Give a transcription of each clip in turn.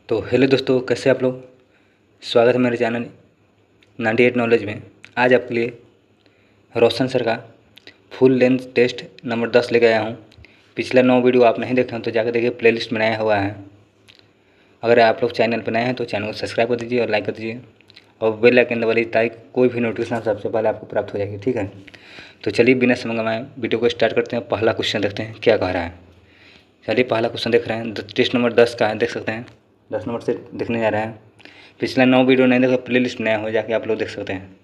तो हेलो दोस्तों, कैसे आप लोग। स्वागत है मेरे चैनल 98 नॉलेज में। आज आपके लिए रोशन सर का फुल लेंथ टेस्ट नंबर 10 लेके आया हूँ। पिछला 9 वीडियो आप नहीं देखे हैं तो जाकर देखिए, प्लेलिस्ट बनाया हुआ है। अगर आप लोग चैनल पर नए हैं तो चैनल को सब्सक्राइब कर दीजिए और लाइक कर दीजिए और बेल आइकन दबा लीजिए ताकि कोई भी नोटिफिकेशन सबसे पहले आपको प्राप्त हो जाएगी। ठीक है, तो चलिए बिना समय गंवाए वीडियो को स्टार्ट करते हैं। पहला क्वेश्चन देखते हैं क्या कह रहा है। चलिए पहला क्वेश्चन देख रहे हैं, टेस्ट नंबर 10 का है, देख सकते हैं। 10 नंबर से देखने जा रहे हैं। पिछला 9 वीडियो नहीं देखा, प्ले लिस्ट नया हो जाके आप लोग देख सकते हैं।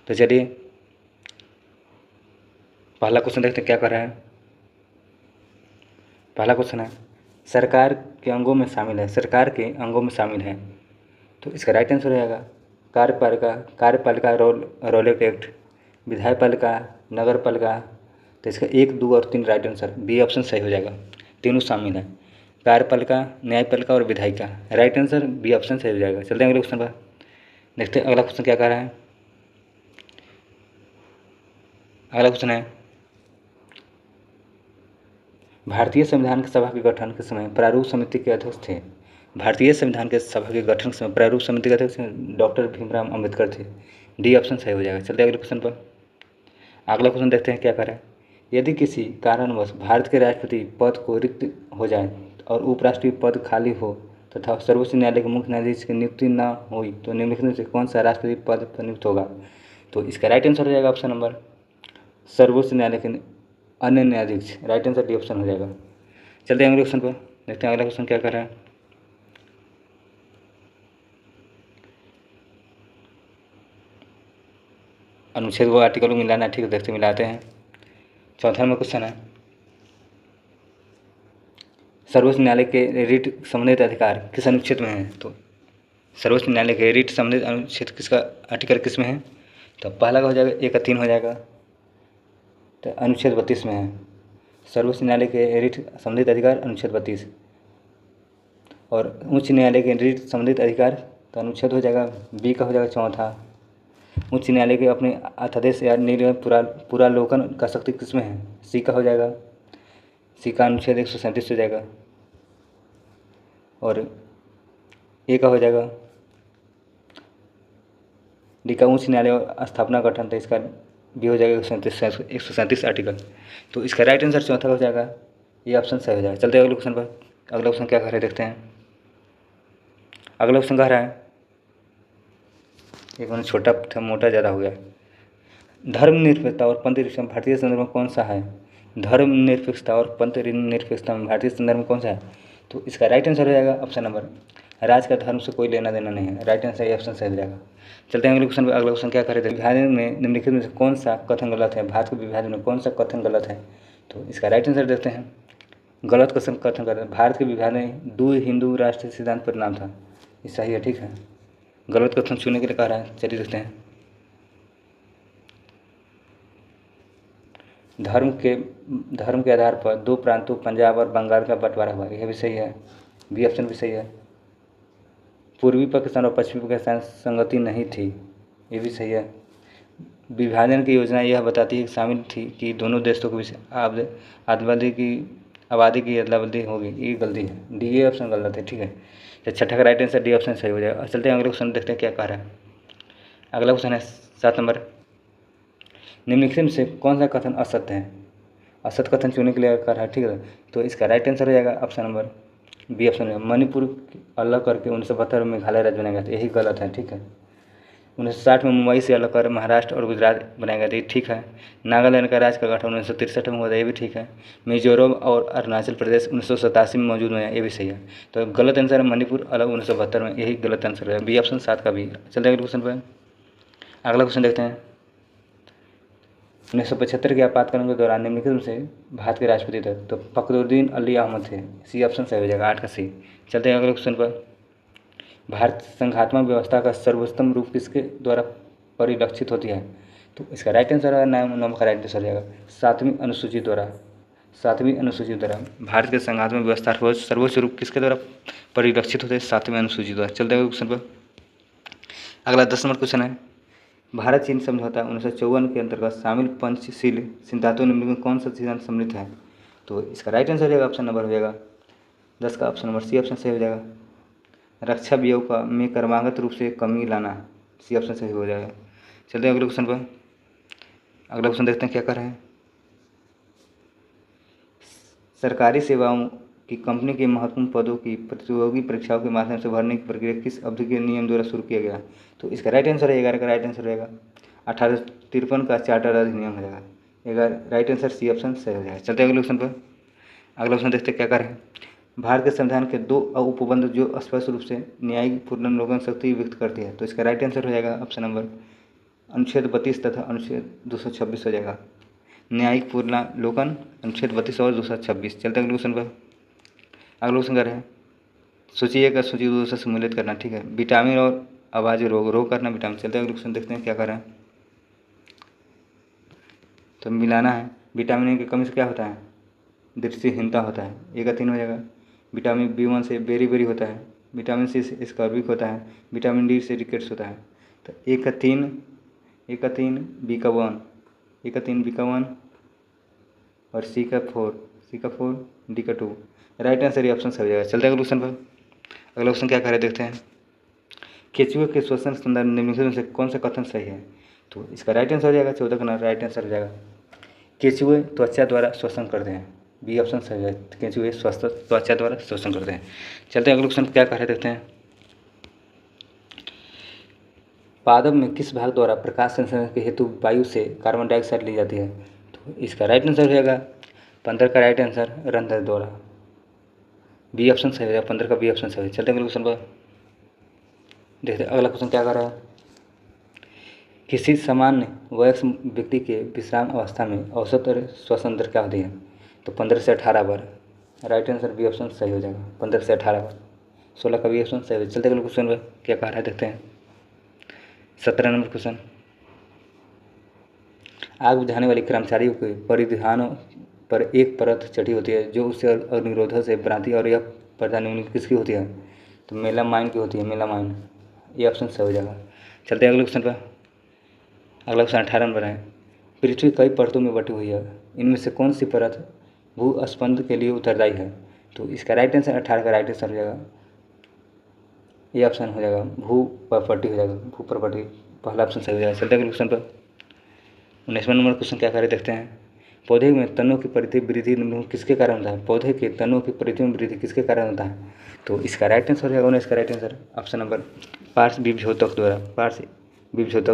तो चलिए पहला क्वेश्चन देखते हैं क्या कर रहा है। पहला क्वेश्चन है, सरकार के अंगों में शामिल है। सरकार के अंगों में शामिल है तो इसका राइट आंसर हो जाएगा कार्यपालिका। कार्यपालिका रोल एक्ट, विधायपालिका, नगर पालिका। तो इसका 1, 2 और 3 राइट आंसर, बी ऑप्शन सही हो जाएगा। तीनों शामिल है, कार्यपालिका, न्यायपालिका और विधायिका। राइट आंसर बी ऑप्शन सही हो जाएगा। चलते हैं अगले क्वेश्चन पर, देखते हैं अगला क्वेश्चन क्या कह रहा है। अगला क्वेश्चन है, भारतीय संविधान के सभा के गठन के समय प्रारूप समिति के अध्यक्ष थे। भारतीय संविधान के सभा के गठन के समय प्रारूप समिति के अध्यक्ष डॉक्टर भीमराव अम्बेडकर थे। डी ऑप्शन सही हो जाएगा। चलते हैं अगले क्वेश्चन पर। अगला क्वेश्चन देखते हैं क्या कह रहा है। यदि किसी कारणवश भारत के राष्ट्रपति पद को रिक्त हो जाए और उपराष्ट्रपति पद खाली हो तथा सर्वोच्च न्यायालय के मुख्य न्यायाधीश की नियुक्ति न हुई तो निम्नलिखित में से कौन सा राष्ट्रपति पद पर नियुक्त होगा। तो इसका राइट आंसर हो जाएगा ऑप्शन नंबर सर्वोच्च न्यायालय के अन्य न्यायाधीश। राइट आंसर डी ऑप्शन हो जाएगा। चलते हैं अगले क्वेश्चन पर, देखते हैं अगला क्वेश्चन क्या कर रहा है। अनुच्छेद को आर्टिकल को मिलाना, ठीक है, देखते मिलाते हैं। चौथा नंबर क्वेश्चन है, सर्वोच्च न्यायालय के रिट संबंधित अधिकार किस अनुच्छेद में है। तो सर्वोच्च न्यायालय के रिट संबंधित अनुच्छेद किसका आर्टिकल किस में है। तो पहला का हो जाएगा 1 और 3 हो जाएगा, तो अनुच्छेद 32 में है। सर्वोच्च न्यायालय के रिट संबंधित अधिकार अनुच्छेद 32 और उच्च न्यायालय के रिट संबंधित अधिकार तो अनुच्छेद हो जाएगा बी का हो जाएगा चौथा। उच्च न्यायालय के अपने अध्यादेश या निर्णय पुरालोकन का शक्ति किसमें है। सी का हो जाएगा, सी का अनुच्छेद 137 हो जाएगा और ए का हो जाएगा डी का उच्च न्यायालय स्थापना गठन, तो इसका बी हो जाएगा 137 आर्टिकल। तो इसका राइट आंसर चौथा हो जाएगा, ये ऑप्शन सही हो जाएगा। चलते हैं अगले क्वेश्चन पर। अगला क्वेश्चन क्या कह रहे हैं देखते हैं। अगला क्वेश्चन कह रहा है, एक मैंने छोटा था मोटा ज़्यादा हो गया। धर्मनिरपेक्षता और पंथ निरपेक्षता भारतीय संदर्भ में कौन सा है। धर्मनिरपेक्षता और पंथ निरपेक्षता में भारतीय संदर्भ में कौन सा है। तो इसका राइट आंसर हो जाएगा ऑप्शन नंबर राज का धर्म से कोई लेना देना नहीं है। राइट आंसर ये ऑप्शन सही हो जाएगा। चलते हैं अगले क्वेश्चन पर। अगला क्वेश्चन क्या कर रहे थे, विभाजन में निम्नलिखित में से कौन सा कथन गलत है। भारत के विभाजन में कौन सा कथन गलत है। तो इसका राइट आंसर देखते हैं। गलत कथन गलत है, भारत के विभाजन 2 हिंदू राष्ट्र सिद्धांत परिणाम था। ये सही है, ठीक है। गलत कथन चुनने के लिए कह रहा है, चलिए देखते हैं। धर्म के आधार पर 2 प्रांतों पंजाब और बंगाल का बंटवारा हुआ, यह भी सही है। बी ऑप्शन भी सही है। पूर्वी पाकिस्तान और पश्चिमी पाकिस्तान संगति नहीं थी, ये भी सही है। विभाजन की योजना यह बताती है कि शामिल थी कि दोनों देशों के बीच आबादी की अदला बदली होगी, ये गलती है। डी ए ऑप्शन गलत है, ठीक है। तो छठा का राइट आंसर डी ऑप्शन सही हो जाएगा। चलते हैं अगले क्वेश्चन देखते हैं क्या कह रहा है। अगला क्वेश्चन है 7 नंबर, निम्नलिखित में से कौन सा कथन असत्य है। असत्य कथन चुनने के लिए कर रहा है, ठीक है। तो इसका राइट आंसर हो जाएगा ऑप्शन नंबर बी ऑप्शन में, मणिपुर अलग करके 1972 में मेघालय राज्य बनाया गया था, यही गलत है, ठीक है। 1960 में मुंबई से अलग कर महाराष्ट्र और गुजरात बनाया गया था, ये ठीक है। नागालैंड का राज्य का गठन 1963 में हुआ था, ये भी ठीक है। मिजोरम और अरुणाचल प्रदेश 1987 में मौजूद हुए हैं, ये भी सही है। तो गलत आंसर है मणिपुर अलग 1972 में, यही गलत आंसर है। बी ऑप्शन 7 का भी। चलते हैं अगले क्वेश्चन पर। अगला क्वेश्चन देखते हैं, 1975 के आपातकाल के दौरान निम्नलिखित में से भारत के राष्ट्रपति थे। तो फखरुद्दीन अली अहमद थे, सी ऑप्शन सही हो जाएगा, 8 का सी। चलते हैं अगले क्वेश्चन पर। भारत संघात्मक व्यवस्था का सर्वोत्तम रूप किसके द्वारा परिलक्षित होती है। तो इसका राइट आंसर है नंबर का राइट आंसर हो जाएगा 7वीं अनुसूची द्वारा। 7वीं अनुसूची द्वारा भारत के संघात्मक व्यवस्था सर्वोच्च रूप किसके द्वारा परिलक्षित होते हैं, 7वीं अनुसूची द्वारा। चलते हैं क्वेश्चन पर। अगला 10 नंबर क्वेश्चन है, भारत चीन समझौता 1954 के अंतर्गत शामिल पंचशील सिद्धांतों में कौन सा सिद्धांत सम्मिलित है। तो इसका राइट आंसर हो जाएगा ऑप्शन नंबर हो जाएगा 10 का ऑप्शन नंबर सी ऑप्शन सही हो जाएगा। रक्षा व्यय का में क्रमागत रूप से कमी लाना, सी ऑप्शन सही हो जाएगा। चलते हैं अगले क्वेश्चन पर। अगला क्वेश्चन देखते हैं क्या कर रहे हैं। सरकारी सेवाओं की कंपनी के महत्वपूर्ण पदों की प्रतियोगी परीक्षाओं के माध्यम से भरने की प्रक्रिया किस अवधि के नियम द्वारा शुरू किया गया? तो इसका राइट आंसर है 11 का राइट आंसर रहेगा 1853 का चार्टर अधिनियम हो जाएगा। 11 राइट आंसर सी ऑप्शन सही हो जाएगा। चलते हैं अगले क्वेश्चन पर। अगला क्वेश्चन देखते हैं क्या कर रहे हैं। भारत के संविधान के 2 उपबंध जो स्पष्ट रूप से न्यायिक पुनर्लोकन शक्ति व्यक्त करती है, तो इसका राइट आंसर हो जाएगा ऑप्शन नंबर अनुच्छेद 32 तथा अनुच्छेद 226 हो जाएगा। न्यायिक पुनर्लोकन अनुच्छेद 32 और 226। चलते हैं अगले क्वेश्चन पर। अगला क्वेश्चन कर रहे हैं सूची 1 का सूची 2 से सम्मिलित करना, ठीक है। विटामिन और आवाज़ रोग करना विटामिन। चलते हैं अगले क्वेश्चन देखते हैं क्या कर रहे हैं। तो मिलाना है। विटामिन ए की कमी से क्या होता है? दृष्टिहीनता होता है, 1 का 3 हो जाएगा। विटामिन B1 से बेरी होता है। विटामिन सी से स्कर्विक होता है। विटामिन डी से रिकेट्स होता है। तो 1 का 3 बी का 1, 1 का 3 बी का 1 और सी का 4 डी का 2। राइट आंसर ये ऑप्शन सही हो जाएगा। चलते हैं अगले क्वेश्चन पर। अगला क्वेश्चन क्या करे देखते हैं। केचुए के श्वसन संदर्भ निम्नलिखित में से कौन सा कथन सही है? तो इसका राइट आंसर हो जाएगा 14 का राइट आंसर हो जाएगा। केचुए त्वचा द्वारा श्वसन करते हैं, बी ऑप्शन सही है। केचुए त्वचा द्वारा श्वसन करते हैं। चलते हैं अगले क्वेश्चन क्या कर रहे देखते हैं। पादप में किस भाग द्वारा प्रकाश संश्लेषण के हेतु वायु से कार्बन डाइऑक्साइड ली जाती है? तो इसका राइट आंसर हो जाएगा 15 का राइट आंसर रंध्र द्वारा, बी ऑप्शन सही हो जाएगा। 15 का बी ऑप्शन सही है। चलते हैं अगले क्वेश्चन पर देखते हैं। अगला क्वेश्चन क्या कर रहा है। किसी सामान्य वयस्क व्यक्ति के विश्राम अवस्था में औसत श्वसन दर क्या होती है? तो 15 से 18 बार। राइट आंसर बी ऑप्शन सही हो जाएगा। 15 से 18 बार। 16 का बी ऑप्शन सही हो। चलते अगले क्वेश्चन पर क्या कह रहा है देखते हैं। 17 नंबर क्वेश्चन। आग बुझाने वाले कर्मचारियों के परिधानों पर एक परत चढ़ी होती है जो उससे अग्निरोधक से बनाती है और यह पर्दा निम्नलिखित किसकी होती है? तो मेलामाइन की होती है, मेलामाइन। ये ऑप्शन सही हो जाएगा। चलते हैं अगले क्वेश्चन पर। अगला क्वेश्चन 18 नंबर है। पृथ्वी कई परतों में बटी हुई है, इनमें से कौन सी परत भूस्पंद के लिए उत्तरदायी है? तो इसका राइट आंसर 18 का राइट आंसर हो जाएगा। ये ऑप्शन हो जाएगा भू प्रॉपर्टी हो जाएगा। भू प्रॉपर्टी पहला ऑप्शन सही हो जाएगा। चलते हैं अगले क्वेश्चन पर। 19वां नंबर क्वेश्चन क्या करें देखते हैं। पौधे में तनों की परिधि वृद्धि किसके कारण होता है? पौधे के तनों की परिधि में वृद्धि किसके कारण होता है? तो इसका राइट आंसर हो जाएगा 19 का राइट आंसर ऑप्शन नंबर पार्श्व विभजोतक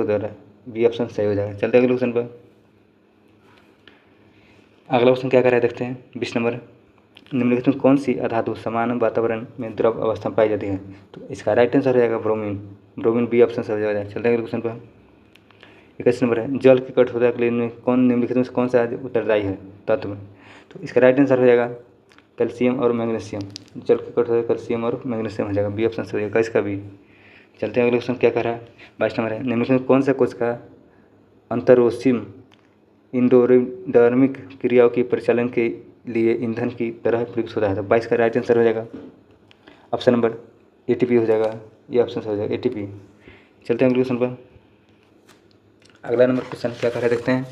द्वारा, बी ऑप्शन सही हो जाएगा। चलते हैं अगले क्वेश्चन पर। अगला क्वेश्चन क्या करें देखते हैं। 20 नंबर। निम्नलिखित में कौन सी अधातु समान वातावरण में द्रव अवस्था में पाई जाती है? तो इसका राइट आंसर हो जाएगा ब्रोमीन, बी ऑप्शन सही हो जाएगा। चलते हैं अगले क्वेश्चन पर। 21 नंबर है। जल की कठोरता के लिए निम्नलिखित में से कौन सा उत्तरदायी है तत्व? तो इसका राइट आंसर हो जाएगा कैल्शियम और मैग्नीशियम। जल की कठोरता कैल्शियम और मैग्नीशियम हो जाएगा, बी ऑप्शन सही हो जाएगा इसका भी। चलते हैं अगले क्वेश्चन क्या कर रहा है। 22 नंबर है। निम्नलिखित में कौन सा कोश का अंतरोशिम इंडोडर्मिक क्रियाओं के परिचालन के लिए ईंधन की तरह प्रयुक्त होता है? तो 22 का राइट आंसर हो जाएगा ऑप्शन नंबर ATP हो जाएगा। ये ऑप्शन हो जाएगा ATP। चलते हैं अगले क्वेश्चन पर। अगला नंबर क्वेश्चन क्या कर रहे देखते हैं।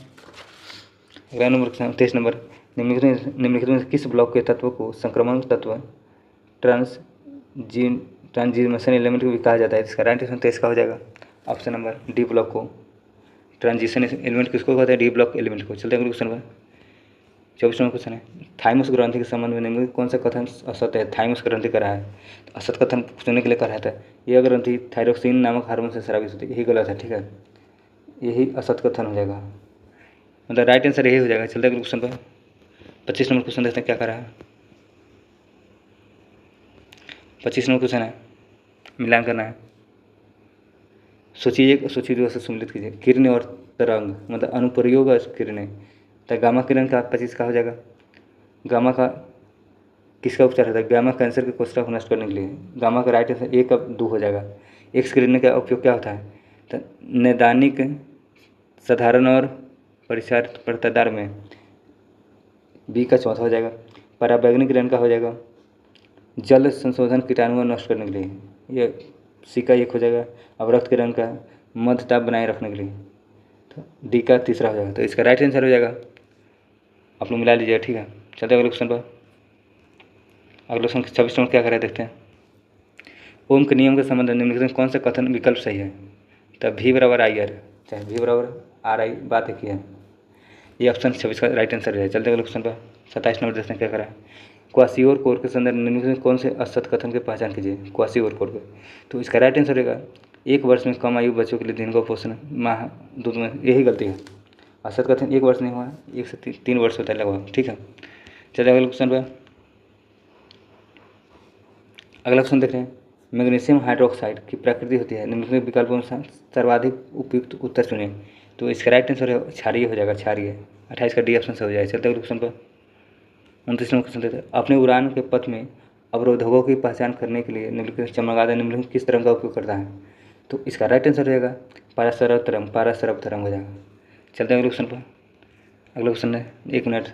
अगला नंबर क्वेश्चन 23 नंबर। निम्नलिखित में किस ब्लॉक के तत्व को संक्रमण तत्व ट्रांजिशन एलिमेंट को भी कहा जाता है? इसका राइट आंसर 23 का हो जाएगा ऑप्शन नंबर डी ब्लॉक को। ट्रांजिशन एलिमेंट किसको कहते हैं? डी ब्लॉक एलिमेंट को। चलते हैं अगले क्वेश्चन पर। 24 नंबर क्वेश्चन है। थाइमस ग्रंथि के संबंध में निम्नलिखित कौन सा कथन असत्य है? थाइमस ग्रंथि करा है तो असत कथन सुनने के लिए कहा था। यह ग्रंथि थायरोक्सिन नामक हार्मोन से स्रावित होती है, यही गलत है, ठीक है। यही असत कथन हो जाएगा, मतलब राइट आंसर यही हो जाएगा। चलते अगले क्वेश्चन पर। 25 नंबर क्वेश्चन देखते हैं क्या कर रहा है। 25 नंबर क्वेश्चन है, मिलान करना है। सूची 1 सूची 2 से सम्मिलित कीजिए। किरण और तरंग मतलब अनुप्रयोग और किरणें। तो गामा किरण का 25 का हो जाएगा। गामा का किसका उपचार होता है? गामा कैंसर के कोशिका को नष्ट करने के लिए। गामा का राइट आंसर 1 का 2 हो जाएगा। एक्स किरण का उपयोग क्या होता है? तो नैदानिक साधारण और परिचार परतदार में, बी का चौथा हो जाएगा। पराबैंगनी किरण का हो जाएगा जल संशोधन कीटाणुओं नष्ट करने के लिए, ये सी का 1 हो जाएगा। अवरक्त किरण का मध्य ताप बनाए रखने के लिए, तो डी का तीसरा हो जाएगा। तो इसका राइट आंसर हो जाएगा, आप लोग मिला लीजिएगा, ठीक है। चलते अगले क्वेश्चन पर। अगले क्वेश्चन 26 नंबर क्या कर रहे हैं देखते हैं। ओम के नियम के संबंध में निम्नलिखित में कौन सा कथन विकल्प सही है? तब भी बराबर आई आर, चाहे भी बराबर आर आई, बात एक ही है। ये ऑप्शन 26 का राइट आंसर है। चलते अगले क्वेश्चन पर 27 नंबर देखते हैं क्या करा है। क्वासियोर कोर के संदर्भ में निम्नलिखित में कौन से असत कथन की पहचान कीजिए? क्वासियोर कोर के, तो इसका राइट आंसर रहेगा 1 वर्ष में कम आयु बच्चों के लिए दिन का पोषण माह दूध में, यही गलती है। असत कथन 1 वर्ष नहीं हुआ, 1 से 3 वर्ष होता है लगभग, ठीक है। चलिए अगले क्वेश्चन पर, अगला क्वेश्चन देख रहे हैं। मैग्नीशियम हाइड्रोक्साइड की प्रकृति होती है, निम्नलिखित विकल्पों में सर्वाधिक उपयुक्त उत्तर चुनें। तो इसका राइट आंसर है क्षारीय हो जाएगा, क्षारीय। 28 का डी ऑप्शन से हो जाएगा। चलते अगले क्वेश्चन पर 29 नंबर क्वेश्चन देते हैं। अपने उड़ान के पथ में अवरोधकों की पहचान करने के लिए निम्नलिखित चमगादड़ निम्नलिखित किस तरंग का उपयोग करता है? तो इसका राइट आंसर रहेगा पाराशरव तरंग, पाराशरव तरंग हो जाएगा। चलते हैं अगले क्वेश्चन पर, अगला क्वेश्चन है 1 मिनट,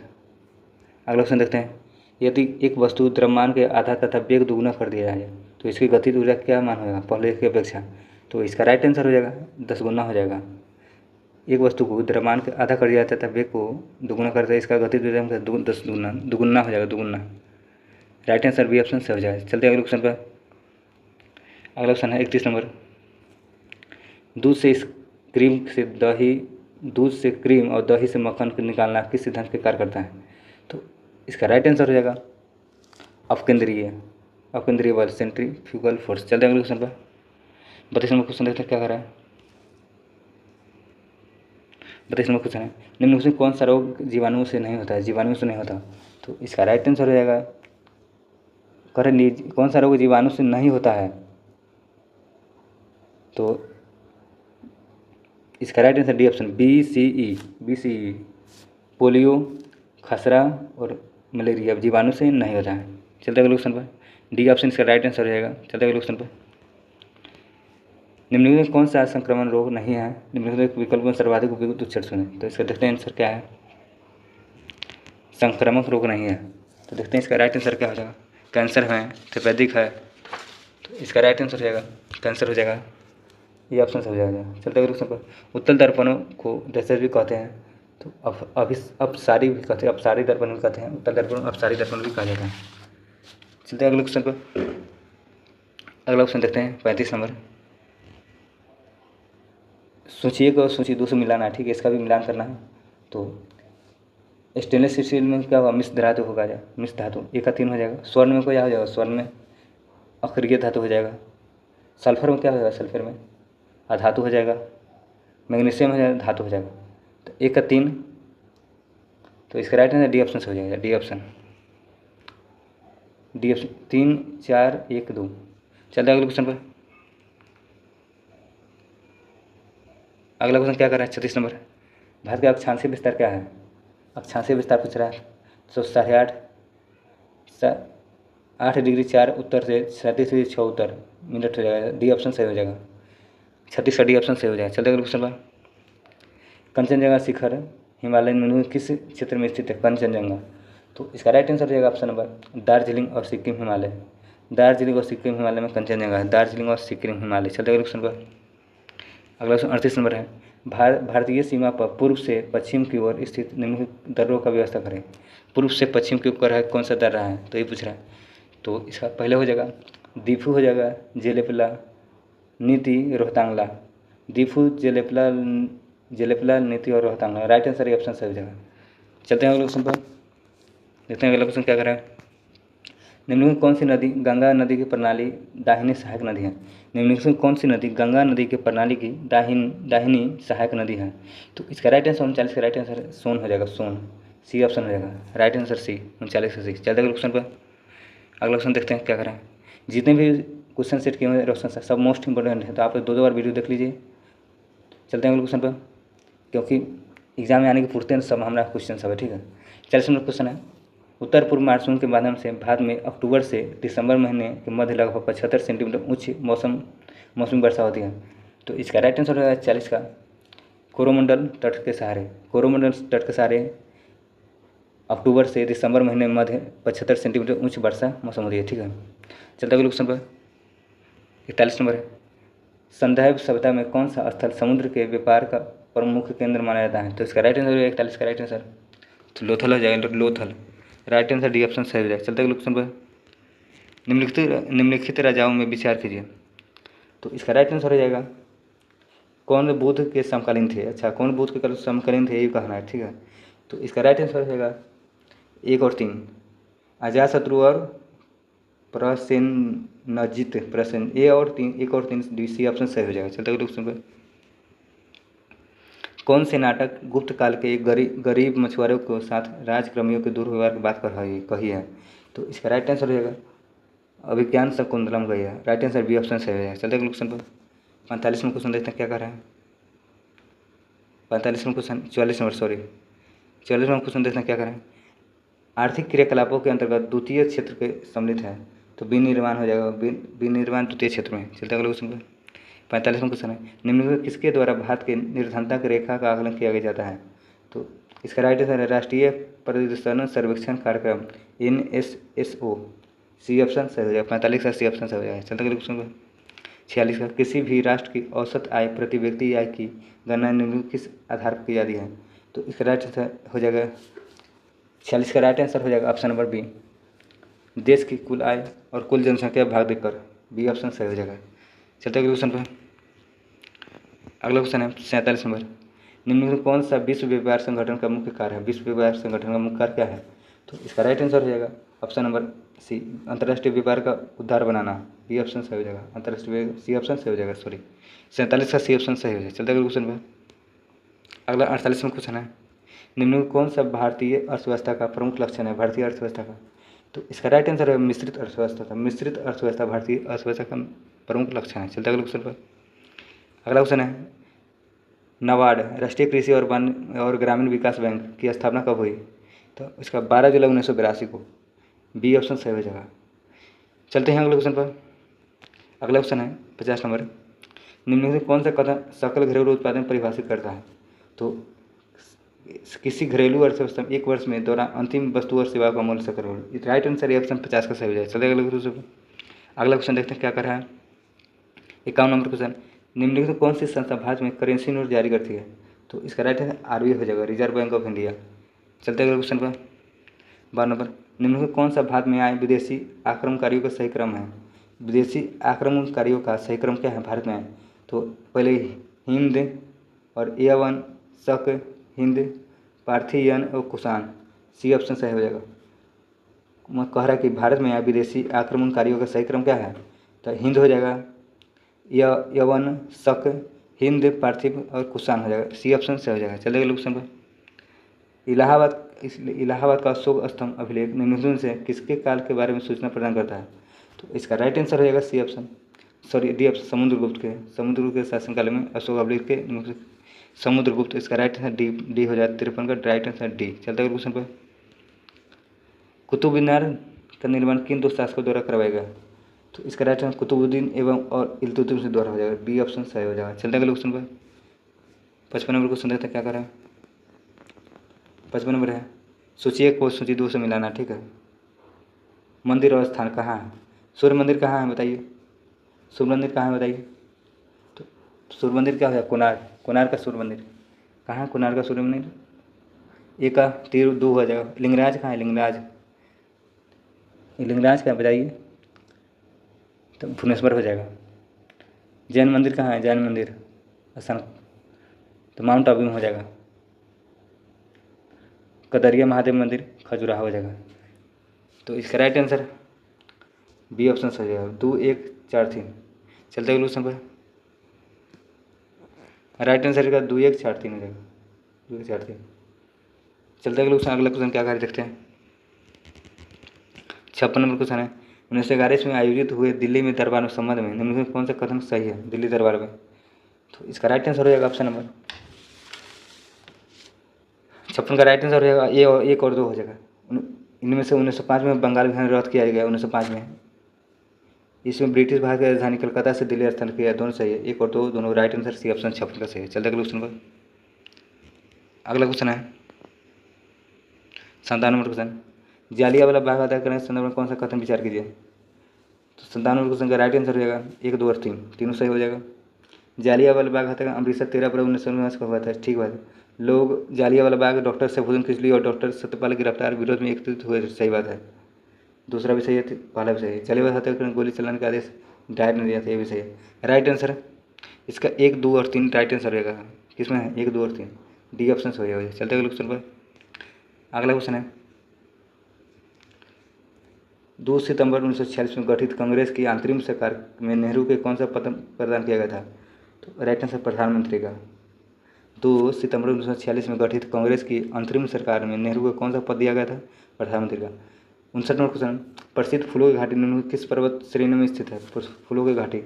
अगला क्वेश्चन देखते हैं। यदि एक वस्तु द्रव्यमान के आधा तथा वेग दुगुना कर दिया जाए तो इसकी गतिज ऊर्जा क्या मान होगा पहले की अपेक्षा? तो इसका राइट आंसर हो जाएगा 10 गुना हो जाएगा। एक वस्तु को द्रव्यमान के आधा कर दिया जाता है तथा वेग को दुगुना करता है, इसका गतिज ऊर्जा 10 दुगुना हो जाएगा, दुगुना। राइट आंसर बी ऑप्शन से हो जाएगा। चलते हैं अगले क्वेश्चन पर, अगला क्वेश्चन है 31 नंबर। दूध से क्रीम और दही से मक्खन को निकालना किस सिद्धांत के कार्य करता है? तो इसका राइट आंसर हो जाएगा अपकेंद्रीय बल, सेंट्रीफ्यूगल फोर्स। चलते हैं अगले क्वेश्चन पर, 32 नंबर क्वेश्चन देखते हैं क्या कर रहा है। 32 नंबर क्वेश्चन है। निम्नलिखित में कौन सा रोग जीवाणुओं से नहीं होता है? जीवाणुओं से नहीं होता, तो इसका राइट आंसर हो जाएगा कौन सा रोग जीवाणु से नहीं होता है? तो इसका right answer D option BCE, polio, खसरा और मलेरिया जीवाणु से नहीं होता है। चलते अगले क्वेश्चन पर, डी ऑप्शन इसका राइट आंसर हो जाएगा। चलते अगले क्वेश्चन पर, निम्नलिखित में कौन सा संक्रमण रोग नहीं है? निम्नलिखित विकल्प में सर्वाधिक उपयुक्त उत्तर चुनें। तो इसका देखते हैं आंसर क्या है, संक्रामक रोग नहीं है। तो देखते हैं इसका राइट आंसर क्या हो जाएगा। कैंसर है, तपेदिक है, तो इसका राइट आंसर हो जाएगा कैंसर हो जाएगा, ये ऑप्शन से हो जाएगा। चलते अगले क्वेश्चन पर, उत्तल दर्पणों को दशरथ भी कहते हैं, तो अपसारी भी कहते हैं, अपसारी दर्पण भी कहते हैं, उत्तल दर्पण अपसारी दर्पण भी कहा जाता है। चलते हैं अगले क्वेश्चन पर, अगला क्वेश्चन देखते हैं 35 नंबर। सूची 1 और सूची 2 से मिलाना है, ठीक है, इसका भी मिलान करना है। तो स्टेनलेस स्टील में क्या होगा, मिश्र धातु होगा, मिश्र धातु 1 का 3 हो जाएगा। स्वर्ण में क्या हो जाएगा, स्वर्ण में अक्रिय धातु हो जाएगा। सल्फर में क्या हो जाएगा, सल्फर में अधातु हो जाएगा। मैग्नीशियम हो जाएगा, धातु हो जाएगा। तो 1 का 3, तो इसका राइट आंसर डी ऑप्शन से हो जाएगा, डी ऑप्शन 3 4 1 2। चलते हैं अगले क्वेश्चन पर, अगला क्वेश्चन क्या कर रहा है 36 नंबर। भारत का अक्षांशीय विस्तार क्या है? अक्षांशीय विस्तार पूछ रहा है। तो 8.5 डिग्री 4 उत्तर से 37.6 उत्तर मिनट हो जाएगा, डी ऑप्शन सही हो जाएगा। 36 का डी ऑप्शन सही हो जाएगा। चलते अगले क्वेश्चन पर, कंचनजंगा शिखर हिमालय में किस क्षेत्र में स्थित है? कंचनजंगा, तो इसका राइट आंसर हो जाएगा ऑप्शन नंबर दार्जिलिंग और सिक्किम हिमालय। दार्जिलिंग और सिक्किम हिमालय में कंचनजंगा है, दार्जिलिंग और सिक्किम हिमालय। चलते अगले क्वेश्चन पर, अगला क्वेश्चन 38 नंबर है। भारतीय सीमा पर पूर्व से पश्चिम की ओर स्थित निम्नलिखित दर्रों का व्यवस्था करें। पूर्व से पश्चिम के ऊपर है, कौन सा दर रहा है? तो ये पूछ रहा है। तो इसका पहले हो जाएगा दीफू हो जाएगा, जेलेपला, नीति, रोहतांगला। दीफू, जेलेपला, नीति और रोहतांगला। राइट आंसर ये ऑप्शन सही हो जाएगा। चलते हैं अगले क्वेश्चन पर, देखते हैं अगला क्वेश्चन क्या कर रहा है। निम्नलिखित कौन सी नदी गंगा नदी की प्रणाली दाहिनी सहायक नदी है? निम्नलिखित कौन सी नदी गंगा नदी की प्रणाली की दाहिनी सहायक नदी है? तो इसका राइट आंसर 39 का राइट आंसर सोन हो जाएगा, सोन, सी ऑप्शन हो जाएगा। राइट आंसर सी, 39 का सी। चलते अगले क्वेश्चन पर, अगला क्वेश्चन देखते हैं क्या करें। जितने भी क्वेश्चन सेट किए हुए क्वेश्चन सब मोस्ट इंपॉर्टेंट है, तो आप 2 बार वीडियो देख लीजिए। चलते हैं अगले क्वेश्चन पर, क्योंकि एग्जाम में आने के पूछते हैं सब हमारा क्वेश्चन सब है, ठीक है। 40 नंबर क्वेश्चन है। उत्तर पूर्व मानसून के माध्यम से भारत में अक्टूबर से दिसंबर महीने के मध्य लगभग 75 सेंटीमीटर उच्च मौसमी वर्षा होती है। तो इसका राइट आंसर होगा 40 का कोरोमंडल तट के सहारे। कोरोमंडल तट के सहारे अक्टूबर से दिसंबर महीने में मध्य 75 सेंटीमीटर उच्च वर्षा मौसम होती है, ठीक है। चलते अगले क्वेश्चन पर, 41 नंबर है। संदैव सभ्यता में कौन सा स्थल समुद्र के व्यापार का प्रमुख केंद्र माना जाता है? तो इसका राइट आंसर 41 का राइट आंसर तो लोथल हो जाएगा, Lothal. Right answer D option सही हो जाएगा। चलते अगले क्वेश्चन पर, निम्नलिखित राजाओं में विचार कीजिए। तो इसका राइट आंसर हो जाएगा कौन बुद्ध के समकालीन थे। अच्छा, कौन बुद्ध के समकालीन थे ये कहना है, ठीक है। तो इसका राइट आंसर हो जाएगा 1 और 3, अजातशत्रु और प्रसेनजित। प्रसेन ए और 3, 1 और 3 सी ऑप्शन सही हो जाएगा। चलते अगले क्वेश्चन पर। कौन से नाटक गुप्त काल के एक गरीब मछुआरों के साथ राजक्रमियों के दुर्व्यवहार की बात कही है। तो इसका राइट आंसर हो जाएगा अभिज्ञान शकुंतलम कही है। राइट आंसर बी ऑप्शन सही हो जाएगा। चलते अगले क्वेश्चन पर। 45वां क्वेश्चन देखते हैं क्या कर रहा है। 45वां क्वेश्चन 44 नंबर, सॉरी 44वां क्वेश्चन देखते हैं क्या करें। आर्थिक क्रियाकलापों के अंतर्गत द्वितीय क्षेत्र के सम्मिलित है। तो विनिर्माण हो जाएगा, विनिर्माण द्वितीय क्षेत्र में। चलते अगले क्वेश्चन पर। 45वां क्वेश्चन है, निम्न में किसके द्वारा भारत के निर्धनता की रेखा का आकलन किया जाता है। तो इसका राइट आंसर है राष्ट्रीय प्रदूषण सर्वेक्षण कार्यक्रम NSSO। सी ऑप्शन सही हो जाएगा। 45 का सी ऑप्शन सही हो जाएगा। चलते अगले क्वेश्चन पर। 46 का, किसी भी राष्ट्र की औसत आय प्रति व्यक्ति आय की गणना निम्नलिखित किस आधार पर की जाती है। तो इसका राइट आंसर हो जाएगा 46 का राइट आंसर हो जाएगा ऑप्शन नंबर बी, देश की कुल आय और कुल जनसंख्या भाग देकर। बी ऑप्शन सही हो जाएगा। चलते अगले क्वेश्चन पर। अगला क्वेश्चन है 47 नंबर, निम्न में कौन सा विश्व व्यापार संगठन का मुख्य कार्य है। विश्व व्यापार संगठन का मुख्य कार्य क्या है। तो इसका राइट आंसर हो जाएगा ऑप्शन नंबर सी, अंतर्राष्ट्रीय व्यापार का उद्धार बनाना। बी ऑप्शन सही हो जाएगा। अंतर्राष्ट्रीय सी ऑप्शन सही हो जाएगा, सॉरी 47 का सी ऑप्शन सही हो जाएगा। चलते अगले क्वेश्चन पर। अगला 48वां क्वेश्चन है, निम्न में कौन सा भारतीय अर्थव्यवस्था का प्रमुख लक्षण है। भारतीय अर्थव्यवस्था का, तो इसका राइट आंसर है मिश्रित अर्थव्यवस्था था। मिश्रित अर्थव्यवस्था भारतीय अर्थव्यवस्था का प्रमुख लक्षण है। चलते अगले क्वेश्चन पर। अगला क्वेश्चन है, नाबार्ड राष्ट्रीय कृषि और वन और ग्रामीण विकास बैंक की स्थापना कब हुई। तो इसका 12 जुलाई 1982 को। बी ऑप्शन सही हो जाएगा। चलते हैं अगले क्वेश्चन पर। अगला क्वेश्चन है 50 नंबर, निम्न में से कौन सा कथन सकल घरेलू उत्पादन परिभाषित करता है। तो किसी घरेलू अर्थव्यवस्था में एक वर्ष में दौरान अंतिम वस्तु और सेवा का मूल्य सकल घरेलू। राइट आंसर ये ऑप्शन 50 का सही हो जाएगा। चलिए अगले क्वेश्चन पर। अगला क्वेश्चन देखते हैं क्या कर रहा है। 51 नंबर क्वेश्चन, निम्नलिखित में कौन सी संस्था भारत में करेंसी नोट जारी करती है। तो इसका राइट आंसर RBI हो जाएगा, रिजर्व बैंक ऑफ इंडिया। चलते अगले क्वेश्चन पर। 12 नंबर, निम्नलिखित में कौन सा भारत में आए विदेशी आक्रमणकारियों का सही क्रम है। विदेशी आक्रमणकारियों का सही क्रम क्या है भारत में आए। तो पहले हिंद और यवन, शक, हिंद, पार्थियन और कुषाण। सी ऑप्शन सही हो जाएगा। मैं कह रहा है कि भारत में आए विदेशी आक्रमणकारियों का सही क्रम क्या है। तो हिंद हो जाएगा, यवन, शक, हिंद, पार्थिव और कुषाण हो जाएगा। सी ऑप्शन सही हो जाएगा। चलिए अगले क्वेश्चन पर। इलाहाबाद का अशोक स्तंभ अभिलेख निम्नलिखित से किसके काल के बारे में सूचना प्रदान करता है। तो इसका राइट आंसर हो जाएगा C option, sorry D option, Samudragupta के शासनकाल में अशोक अभिलेख के समुद्रगुप्त। इसका राइट आंसर डी हो जाएगा। 53 का राइट आंसर डी। चलते अगले क्वेश्चन पर। कुतुब मीनार का निर्माण किन दो शासकों द्वारा करवाया गया। तो इसका राइट आंसर कुतुबुद्दीन एवं और इल्तुतमिश द्वारा हो जाएगा। बी ऑप्शन सही हो जाएगा। चलते अगले क्वेश्चन पर। 55 नंबर क्वेश्चन देखते हैं क्या कर रहा है। 55 नंबर है, सूची 1 को सूची 2 से मिलाना। ठीक है। मंदिर और स्थान कहाँ है। सूर्य मंदिर कहाँ है बताइए। सूर्य मंदिर कहाँ है बताइए। तो सूर्य मंदिर क्या है, कोणार्क का सूर्य मंदिर कहाँ है। कोणार्क का सूर्य मंदिर 1 का 3 2 हो जाएगा। लिंगराज कहाँ है, लिंगराज कहाँ बताइए। तो भुवनेश्वर हो जाएगा। जैन मंदिर कहाँ है, जैन मंदिर असम, तो माउंट आबू में हो जाएगा। कदरिया महादेव मंदिर खजुराहो हो जाएगा। तो इसका राइट आंसर बी ऑप्शन सही हो जाएगा। 2 1 4 3। चलते अगले क्वेश्चन पर। राइट आंसर का 2 1 4 3 हो जाएगा। 2 1 4 3। चलते अगले क्वेश्चन क्या कार्य देखते हैं। 56 नंबर क्वेश्चन है, 1911 में आयोजित हुए दिल्ली में दरबार में संबंध में निम्नलिखित में कौन सा कथन सही है। दिल्ली दरबार में, तो इसका राइट आंसर हो जाएगा ऑप्शन नंबर 56 का राइट आंसर हो जाएगा ए और 1 और 2 हो जाएगा। इनमें से 1905 में बंगाल विधान रद्द किया गया 1905 में। इसमें ब्रिटिश भारत की राजधानी कलकत्ता से दिल्ली स्थान किया, दोनों सही है। 1 और 2 दोनों राइट आंसर। सी ऑप्शन 56 का सही है। चलते अगले क्वेश्चन पर। अगला क्वेश्चन है 57 नंबर क्वेश्चन, जालियांवाला बाग हत्याकांड करने के संदर्भ में कौन सा कथन विचार कीजिए। तो 57 नंबर क्वेश्चन का राइट आंसर हो जाएगा 1 2 और 3 तीनों सही हो जाएगा। जालियांवाला बाग हत्याकांड अमृतसर 13 अप्रैल 1919 को हुआ था। ठीक बात है। लोग जालियांवाला बाग डॉक्टर सैफुद्दीन किचलू और डॉक्टर सत्यपाल की गिरफ्तार विरोध में एकत्रित हुए। सही बात है। दूसरा भी सही है, पहला भी सही है। चलिए बताते हैं गोली चलाने का आदेश डायर ने दिया था, ये भी सही है। राइट आंसर इसका 1, 2 और 3 राइट आंसर रहेगा। किसमें है 1, 2 और 3? डी ऑप्शन हो जाएगा। चलते अगले क्वेश्चन पर। अगला क्वेश्चन है 2 सितंबर 1946 में गठित कांग्रेस की अंतरिम सरकार में नेहरू के कौन सा पद प्रदान किया गया था? तो राइट आंसर प्रधानमंत्री का। 2 सितंबर 1946 में गठित कांग्रेस की अंतरिम सरकार में नेहरू को कौन सा पद दिया गया था? प्रधानमंत्री का। 59 नंबर क्वेश्चन, प्रसिद्ध फूलों की घाटी निम्न किस पर्वत श्रेणी में स्थित है? फूलों की घाटी,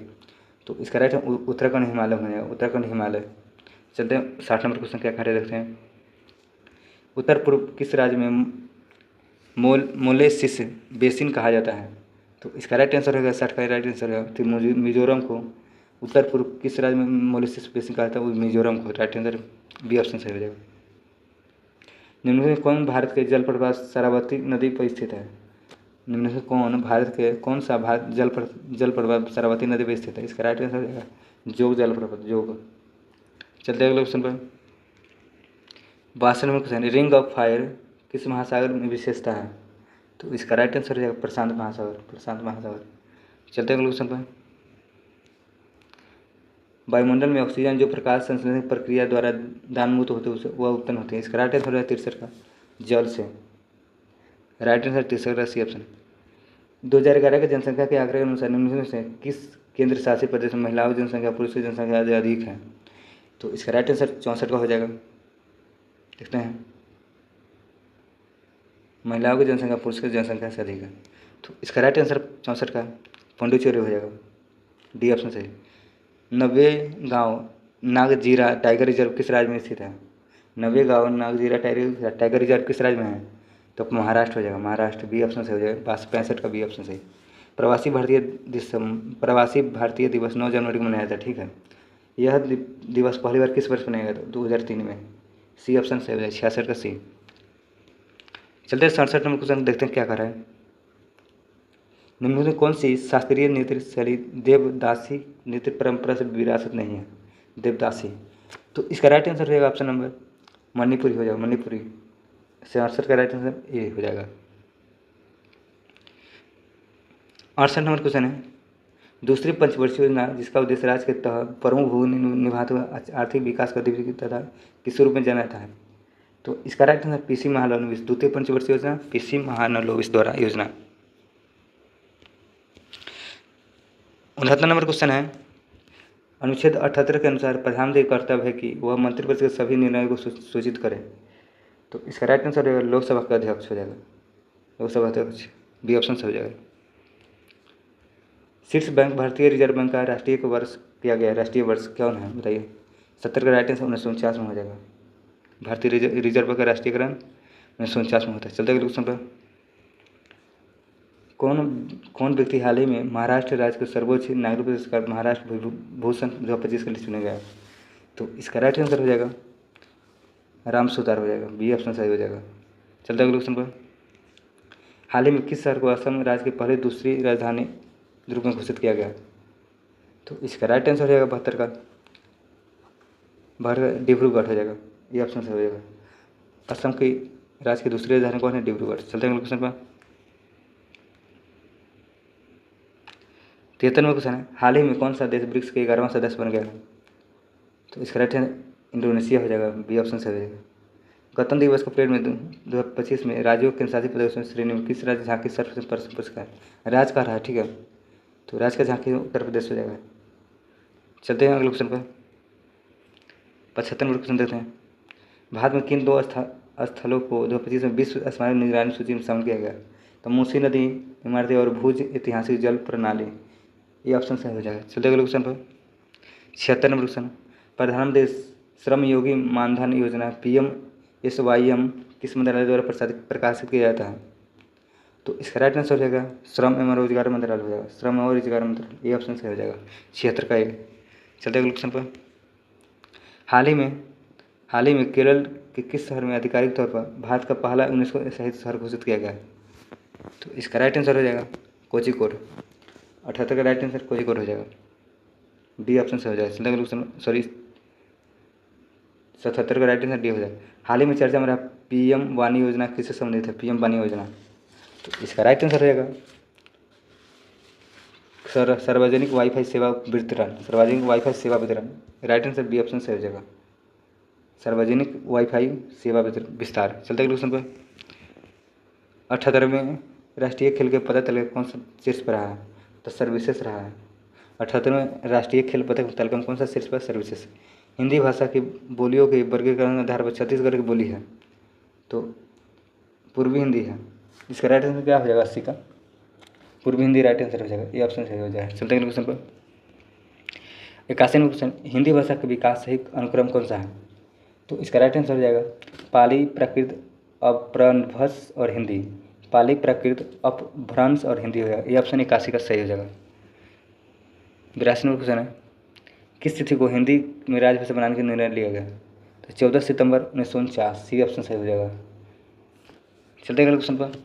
तो इसका राइट उत्तराखंड हिमालय हो जाएगा, उत्तराखंड हिमालय। चलते हैं 60 नंबर क्वेश्चन क्या कार्य देखते हैं। उत्तर पूर्व किस राज्य में मोलेसिस बेसिन कहा जाता है? तो इसका राइट आंसर होगा 60 का राइट आंसर है तो मिजोरम को। उत्तर पूर्व किस राज्य में मोलेसिस बेसिन कहा जाता है? वो मिजोरम को। राइट आंसर बी ऑप्शन सही हो जाएगा। निम्न में कौन भारत के जल प्रपात शरावती नदी पर स्थित है? निम्न में कौन भारत के कौन सा जल प्रपात शरावती नदी पर स्थित है? इसका राइट आंसर हो जाएगा जोग जल प्रपात, जोग। चलते हैं अगले क्वेश्चन पर। 62 number question, ring of fire किस महासागर में विशेषता है? तो इसका राइट आंसर हो जाएगा प्रशांत महासागर, प्रशांत महासागर। चलते हैं अगले क्वेश्चन पर। वायुमंडल में ऑक्सीजन जो प्रकाश संश्लेषण प्रक्रिया द्वारा दानमुक्त होते हैं वह उत्पन्न होते हैं। इसका राइट आंसर हो जाएगा 63 का जल से। राइट आंसर 63 का सी ऑप्शन। 2011 की जनसंख्या के आंकड़े के अनुसार निम्न में से किस केंद्र शासित प्रदेश में महिलाओं की जनसंख्या पुरुषों की जनसंख्या अधिक है? तो इसका राइट आंसर 64 का हो जाएगा। देखते हैं, महिलाओं की जनसंख्या पुरुष की जनसंख्या से अधिक है, तो इसका राइट आंसर 64 का पौंडीचेरी हो जाएगा, डी ऑप्शन सही। 90 गाँव नागजीरा टाइगर रिजर्व किस राज्य में स्थित है? 90 गाँव नागजीरा टाइगर रिजर्व किस राज्य में है? तो महाराष्ट्र हो जाएगा, महाराष्ट्र, बी ऑप्शन से हो जाएगा। 65 का बी ऑप्शन सही। प्रवासी भारतीय दिवस 9 जनवरी को मनाया जाता है, ठीक है। यह दिवस पहली बार किस वर्ष मनाया गया था? 2003 में, सी ऑप्शन सही हो जाएगा, 66 का सी। चलते हैं 67 नंबर क्वेश्चन देखते हैं क्या कर रहा है। निम्न में कौन सी शास्त्रीय नृत्य शैली देवदासी नृत्य परंपरा से विरासत नहीं है? देवदासी, तो इसका राइट आंसर रहेगा ऑप्शन नंबर मणिपुरी हो जाएगा, मणिपुरी। 67 का राइट आंसर ए हो जाएगा। 68 नंबर क्वेश्चन है, दूसरी पंचवर्षीय योजना जिसका उद्देश्य राज्य के तहत प्रमुख भूमिका निभाते हुए आर्थिक विकास गतिविधि तथा किस रूप में जाना जाता है? तो इसका राइट आंसर पीसी महालनोबिस, द्वितीय पंचवर्षीय योजना पीसी महालनोबिस द्वारा योजना। 69 नंबर क्वेश्चन है, अनुच्छेद 78 के अनुसार प्रधानमंत्री का कर्तव्य है कि वह मंत्रिपरिषद के सभी निर्णयों को सूचित करें। तो इसका राइट आंसर रहेगा लोकसभा का अध्यक्ष हो जाएगा, लोकसभा अध्यक्ष, बी ऑप्शन से हो जाएगा। शीर्ष बैंक भारतीय रिजर्व बैंक का राष्ट्रीय वर्ष किया गया है, राष्ट्रीय वर्ष क्या होना है बताइए? 70 का राइट आंसर 1949 में हो जाएगा। भारतीय रिजर्व बैंक का राष्ट्रीयकरण 1949 में होता है। चलते अगले क्वेश्चन पर। कौन व्यक्ति हाल ही में महाराष्ट्र राज्य के सर्वोच्च नागरिक पुरस्कार महाराष्ट्र भूषण 2025 के लिए चुने गया है? तो इसका राइट आंसर हो जाएगा राम सुतार हो जाएगा, बी ऑप्शन सही हो जाएगा। चलते अगले क्वेश्चन पर। हाल ही में किस शहर को असम राज्य के पहले दूसरी राजधानी रूप में घोषित किया गया? तो इसका राइट आंसर हो जाएगा 72 का डिब्रूगढ़ हो जाएगा, ये ऑप्शन सही हो जाएगा। असम की राज्य की दूसरी राजधानी कौन है? डिब्रूगढ़। चलते हैं क्वेश्चन पर। 73 में क्वेश्चन है, हाल ही में कौन सा देश ब्रिक्स के 11वां सदस्य बन गया है? तो इसका राइट इंडोनेशिया हो जाएगा, बी ऑप्शन सही हो जाएगा। गणतंत्र दिवस के परेड में 2025 में राज्यों के केंद्रशासित प्रदेशों श्रेणी में किस राज्य झांकी सर्वश्रेष्ठ पुरस्कार? राज्य का रहा है, ठीक है, तो राज्य का झांकी उत्तर प्रदेश हो जाएगा। चलते हैं अगले क्वेश्चन पर। 75 नंबर क्वेश्चन देखते हैं, भारत में किन 2 स्थलों को 2025 में विश्व स्मारक निगरानी सूची में शामिल किया गया? तो मूसी नदी इमारतें और भुज ऐतिहासिक जल प्रणाली, ये ऑप्शन सही हो जाएगा। चलते अगले क्वेश्चन पर। 76 नंबर क्वेश्चन, प्रधानमंत्री श्रम योगी मानधन योजना PMSYM किस मंत्रालय द्वारा प्रकाशित किया जाता है? तो इसका राइट आंसर हो जाएगा श्रम एवं रोजगार मंत्रालय हो जाएगा, श्रम एवं रोजगार मंत्रालय, ये ऑप्शन सही हो जाएगा। 76 का ये। चलते अगले क्वेश्चन पर। हाल ही में केरल के किस शहर में आधिकारिक तौर पर भारत का पहला यूनेस्को सहित शहर घोषित किया गया है? तो इसका राइट आंसर हो जाएगा कोझिकोड। 78 का राइट आंसर कोझिकोड हो जाएगा, डी ऑप्शन से हो जाएगा। चलते अगले क्वेश्चन, सॉरी 77 का राइट आंसर डी हो जाएगा। हाल ही में चर्चा में रहा PM वाणी योजना किससे संबंधित है? PM वाणी योजना, तो इसका राइट आंसर हो जाएगा सार्वजनिक वाईफाई सेवा वितरण, सार्वजनिक वाईफाई सेवा वितरण। राइट आंसर बी ऑप्शन से हो जाएगा, सार्वजनिक वाईफाई सेवा विस्तार। चलते हैं क्वेश्चन पर। 78वें राष्ट्रीय खेल के पदक तालिका कौन सा शीर्ष पर रहा है? तो सर्विसेज रहा है। 78वें राष्ट्रीय खेल पदक तालिका में कौन सा शीर्ष पर? सर्विसेज। हिंदी भाषा की बोलियों के वर्गीकरण आधार पर छत्तीसगढ़ की बोली है, तो पूर्वी हिंदी है। इसका राइट आंसर क्या हो जाएगा? 80 का पूर्वी हिंदी राइट आंसर हो जाएगा, ये ऑप्शन सही हो जाएगा। चलते हैं क्वेश्चन पर। 81वां क्वेश्चन, हिंदी भाषा का विकास सही अनुक्रम कौन सा है? तो इसका राइट आंसर हो जाएगा पाली, प्राकृत, अपभ्रंश और हिंदी। पाली, प्राकृत, अपभ्रंश और हिंदी हो जाएगा, ये ऑप्शन 81 का सही हो जाएगा। 82वां क्वेश्चन है, किस तिथि को हिंदी में राजभाषा बनाने का निर्णय लिया गया? तो 14 सितंबर 1949, ये ऑप्शन सही हो जाएगा। चलते हैं अगले क्वेश्चन पर।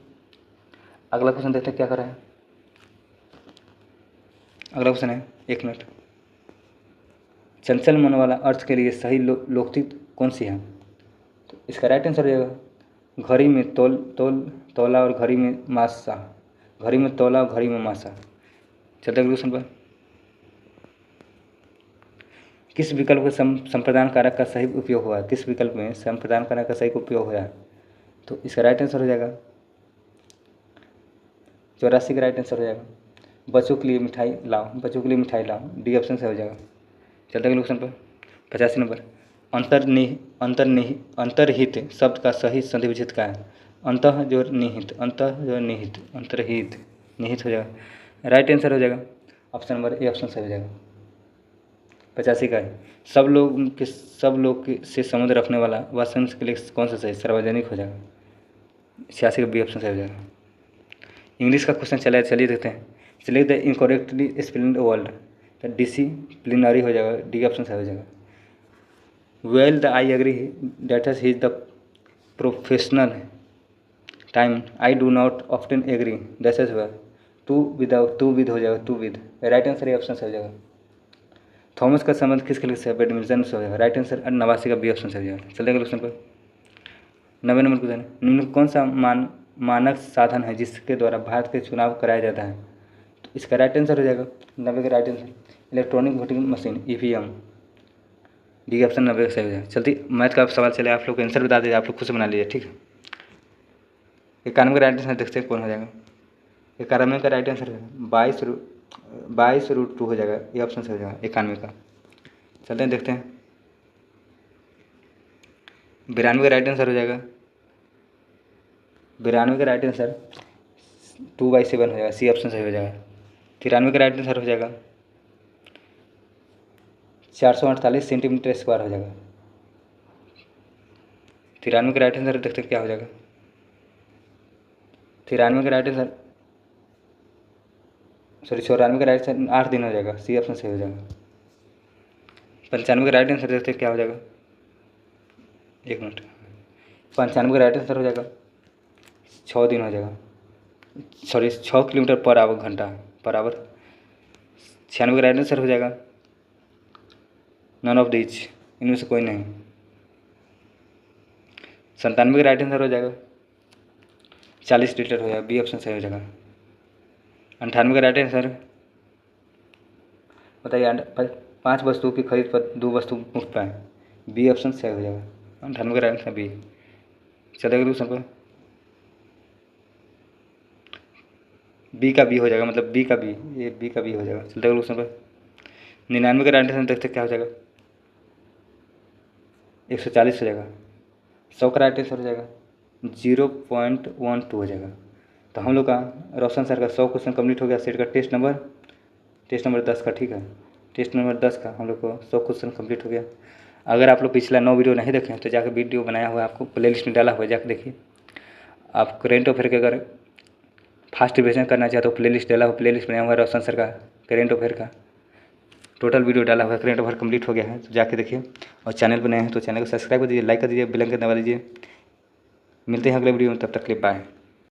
अगला क्वेश्चन देखते हैं क्या कर रहा है। अगला क्वेश्चन है, 1 मिनट। चंचल मन वाला अर्थ के लिए सही लोकोक्ति कौन सी है? तो इसका राइट आंसर हो जाएगा घड़ी में तोला और घड़ी में मासा। घड़ी में तोला और घड़ी में मासा। चलते हैं क्वेश्चन पर। किस विकल्प के संप्रदान कारक का सही उपयोग हुआ है? किस विकल्प में संप्रदान कारक का सही उपयोग हुआ है? तो इसका राइट आंसर हो जाएगा 84 का राइट आंसर हो जाएगा बच्चों के लिए मिठाई लाओ, बच्चों के लिए मिठाई लाओ, डी ऑप्शन से हो जाएगा। चलते हैं क्वेश्चन पर। 85 नंबर, अंतर्हित शब्द का सही संधि विच्छेद क्या है? अंतः जो निहित, अंतर्हित, निहित हो जाएगा। राइट आंसर हो जाएगा ऑप्शन नंबर ए, ऑप्शन सही हो जाएगा। 85 का है, सब लोग से संबंध रखने वाला वास्तव के लिए कौन सा सही? सार्वजनिक हो जाएगा। 86 का बी ऑप्शन सही हो जाएगा। इंग्लिश का क्वेश्चन चलिए देखते हैं। Select the incorrectly spelled word, तो डिसिप्लिनरी हो जाएगा, डी ऑप्शन सही हो जाएगा। Well the I agree that he is the professional time, I do not often agree that is well, to with हो जाएगा, टू विद। राइट आंसर ये option सही हो जाएगा। थॉमस का संबंध किस खेल से? बैडमिंटन से हो जाएगा। राइट आंसर 89 का बी ऑप्शन सही हो जाएगा। चलते हैं क्वेश्चन पर। 90 नंबर क्वेश्चन, निम्न कौन सा मानक साधन है जिसके द्वारा भारत के चुनाव कराया जाता है? तो इसका राइट आंसर हो जाएगा 90 का right answer electronic voting machine, EVM, D option 90 का सही हो जाएगा। चलती मैथ का सवाल चले, आप लोग आंसर बता दीजिए, आप लोग खुद से बना लीजिए, ठीक है। 91 का राइट आंसर देखते हैं कौन हो जाएगा। 91 का राइट आंसर 22√2 हो जाएगा, ये ऑप्शन सही हो जाएगा 91 का। चलते हैं देखते हैं। 92 का राइट आंसर हो जाएगा 92 का राइट आंसर 2/7 हो जाएगा, सी ऑप्शन सही हो जाएगा। 93 का राइट आंसर हो जाएगा 448 सेंटीमीटर स्क्वायर हो जाएगा। 93 का राइट आंसर देखते हैं क्या हो जाएगा। 94 का राइट आंसर 8 दिन हो जाएगा, सी ऑप्शन सही हो जाएगा। 95 का राइट आंसर देखते हैं क्या हो जाएगा, 1 मिनट। 95 का राइट आंसर हो जाएगा 6 दिन हो जाएगा, 6 किलोमीटर पर आवर घंटा पर आवर। 96 का राइट आंसर हो जाएगा नन ऑफ दीज, इनमें से कोई नहीं। 97 का राइट आंसर हो जाएगा 40 लीटर हो जाएगा, बी ऑप्शन सही हो जाएगा। 98 का राइट आंसर बताइए, 5 वस्तुओं की खरीद पर 2 वस्तु मुफ्त पाएँ, बी ऑप्शन सही हो जाएगा। 98 का राइट आंसर बी। चलेगा क्वेश्चन पर। बी का बी हो जाएगा, मतलब बी का बी, ये बी का बी हो जाएगा। चलते हैं क्वेश्चन पर। 99 का राइट आंसर देखते क्या हो जाएगा, 140 हो जाएगा। 100 का राइट आंसर हो जाएगा 0.12 हो जाएगा। तो हम लोग का रोशन सर का 100 क्वेश्चन कंप्लीट हो गया। सेट का टेस्ट नंबर 10 का, ठीक है, टेस्ट नंबर 10 का हम लोग को 100 क्वेश्चन कंप्लीट हो गया। अगर आप लोग पिछला 9 वीडियो नहीं देखें तो जाकर वीडियो बनाया हुआ है, आपको प्लेलिस्ट में डाला हुआ है, जाकर देखिए। आप करेंट अफेयर के अगर फास्ट रिविजन करना चाहते हो, प्लेलिस्ट डाला हुआ, प्लेलिस्ट बनाया हुआ है रोशन सर का करेंट अफेयर का, टोटल वीडियो डाला हुआ है, करेंट अफेयर कंप्लीट हो गया है, तो जाके देखिए। और चैनल पर नए हैं तो चैनल को सब्सक्राइब कर दीजिए, लाइक कर दीजिए, बेल आइकन दबा दीजिए। मिलते हैं अगले वीडियो में, तब तक के लिए बाय।